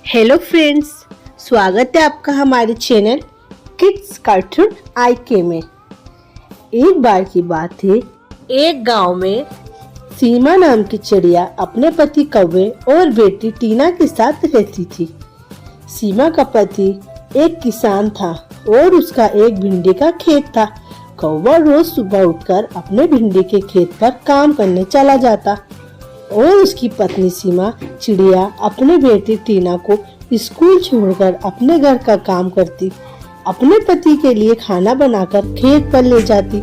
Hello friends, स्वागत है आपका हमारे चैनल किड्स कार्टून आईके में। एक बार की बात है, एक गांव में सीमा नाम की चिड़िया अपने पति कौवे और बेटी टीना के साथ रहती थी। सीमा का पति एक किसान था और उसका एक भिंडी का खेत था। कौवा रोज सुबह उठकर अपने भिंडी के खेत पर काम करने चला जाता और उसकी पत्नी सीमा चिड़िया अपने बेटी टीना को स्कूल छोड़कर अपने घर का काम करती, अपने पति के लिए खाना बनाकर खेत पर ले जाती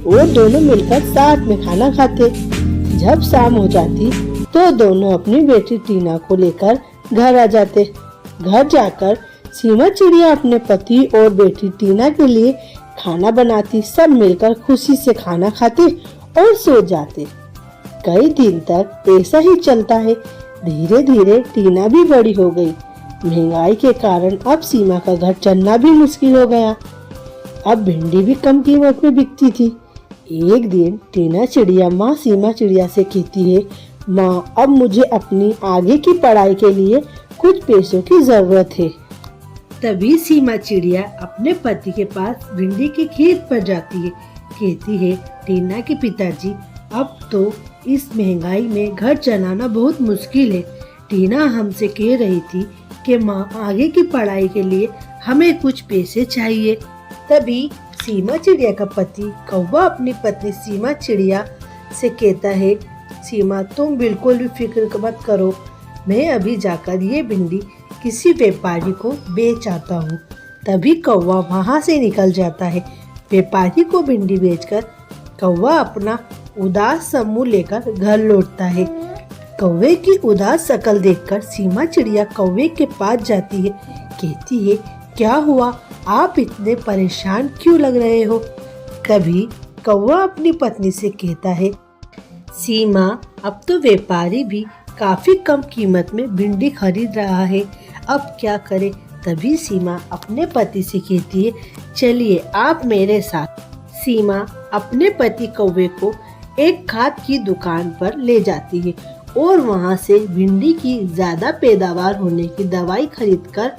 और दोनों मिलकर साथ में खाना खाते। जब शाम हो जाती तो दोनों अपनी बेटी टीना को लेकर घर आ जाते। घर जाकर सीमा चिड़िया अपने पति और बेटी टीना के लिए खाना बनाती। सब मिलकर खुशी से खाना खाते और सो जाते। कई दिन तक ऐसा ही चलता है। धीरे धीरे टीना भी बड़ी हो गई। महंगाई के कारण अब सीमा का घर चलना भी मुश्किल हो गया। अब भिंडी भी कम कीमत में बिकती थी। एक दिन टीना चिड़िया माँ सीमा चिड़िया से कहती है, माँ अब मुझे अपनी आगे की पढ़ाई के लिए कुछ पैसों की जरूरत है। तभी सीमा चिड़िया अपने पति के पास भिंडी के खेत पर जाती है। कहती है, टीना के पिताजी अब तो इस महंगाई में घर चलाना बहुत मुश्किल है। टीना हमसे कह रही थी कि माँ आगे की पढ़ाई के लिए हमें कुछ पैसे चाहिए। तभी सीमा चिड़िया का पति कौवा अपनी पत्नी सीमा चिड़िया से कहता है, सीमा तुम बिल्कुल भी फिक्र मत करो, मैं अभी जाकर ये भिंडी किसी व्यापारी को बेच आता हूँ। तभी कौवा वहाँ से निकल जाता है। व्यापारी को भिंडी बेचकर कौवा अपना उदास समूह लेकर घर लौटता है। कौवे की उदास शक्ल देखकर सीमा चिड़िया कौवे के पास जाती है। कहती है, क्या हुआ, आप इतने परेशान क्यों लग रहे हो? तभी कौवा अपनी पत्नी से कहता है, सीमा अब तो व्यापारी भी काफी कम कीमत में भिंडी खरीद रहा है, अब क्या करे? तभी सीमा अपने पति से कहती है, चलिए आप मेरे साथ। सीमा अपने पति कौवे को एक खाद की दुकान पर ले जाती है और वहां से भिंडी की ज्यादा पैदावार होने की दवाई खरीदकर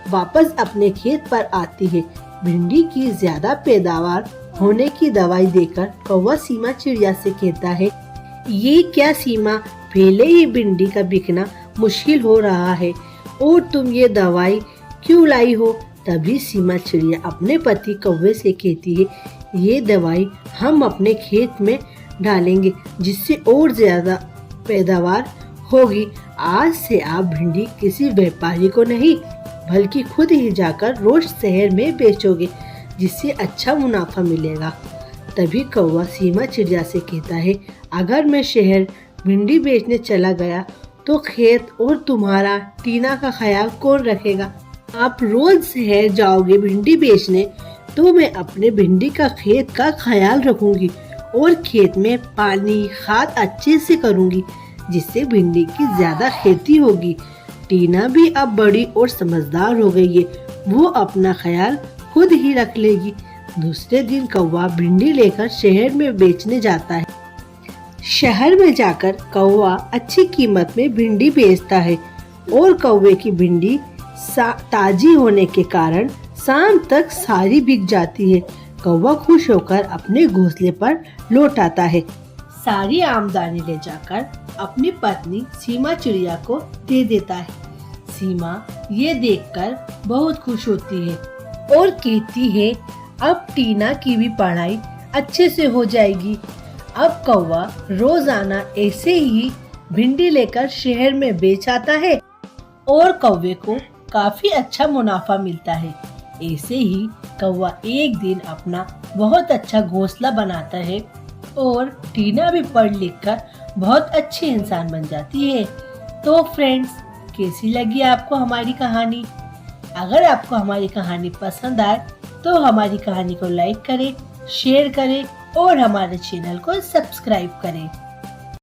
वापस अपने खेत पर आती है। भिंडी की ज्यादा पैदावार होने की दवाई देकर कौवा सीमा चिड़िया से कहता है, ये क्या सीमा, पहले ही भिंडी का बिकना मुश्किल हो रहा है और तुम ये दवाई क्यों लाई हो? तभी सीमा चिड़िया अपने पति कौवे से कहती है, ये दवाई हम अपने खेत में डालेंगे जिससे और ज्यादा पैदावार होगी। आज से आप भिंडी किसी व्यापारी को नहीं बल्कि खुद ही जाकर रोज शहर में बेचोगे जिससे अच्छा मुनाफा मिलेगा। तभी कौवा सीमा चिड़िया से कहता है, अगर मैं शहर भिंडी बेचने चला गया तो खेत और तुम्हारा टीना का ख्याल कौन रखेगा? आप रोज शहर जाओगे भिंडी बेचने तो मैं अपने भिंडी का खेत का ख्याल रखूंगी और खेत में पानी खाद अच्छे से करूंगी जिससे भिंडी की ज्यादा खेती होगी। टीना भी अब बड़ी और समझदार हो गई है, वो अपना ख्याल खुद ही रख लेगी। दूसरे दिन कौवा भिंडी लेकर शहर में बेचने जाता है। शहर में जाकर कौवा अच्छी कीमत में भिंडी बेचता है और कौवे की भिंडी ताजी होने के कारण शाम तक सारी बिक जाती है। कौवा खुश होकर अपने घोंसले पर लौट आता है। सारी आमदनी ले जाकर अपनी पत्नी सीमा चिड़िया को दे देता है। सीमा ये देखकर बहुत खुश होती है और कहती है, अब टीना की भी पढ़ाई अच्छे से हो जाएगी। अब कौवा रोजाना ऐसे ही भिंडी लेकर शहर में बेच आता है और कौवे को काफी अच्छा मुनाफा मिलता है। ऐसे ही कौवा एक दिन अपना बहुत अच्छा घोंसला बनाता है और टीना भी पढ़ लिख कर बहुत अच्छी इंसान बन जाती है। तो फ्रेंड्स, कैसी लगी आपको हमारी कहानी? अगर आपको हमारी कहानी पसंद आए तो हमारी कहानी को लाइक करें, शेयर करें और हमारे चैनल को सब्सक्राइब करें।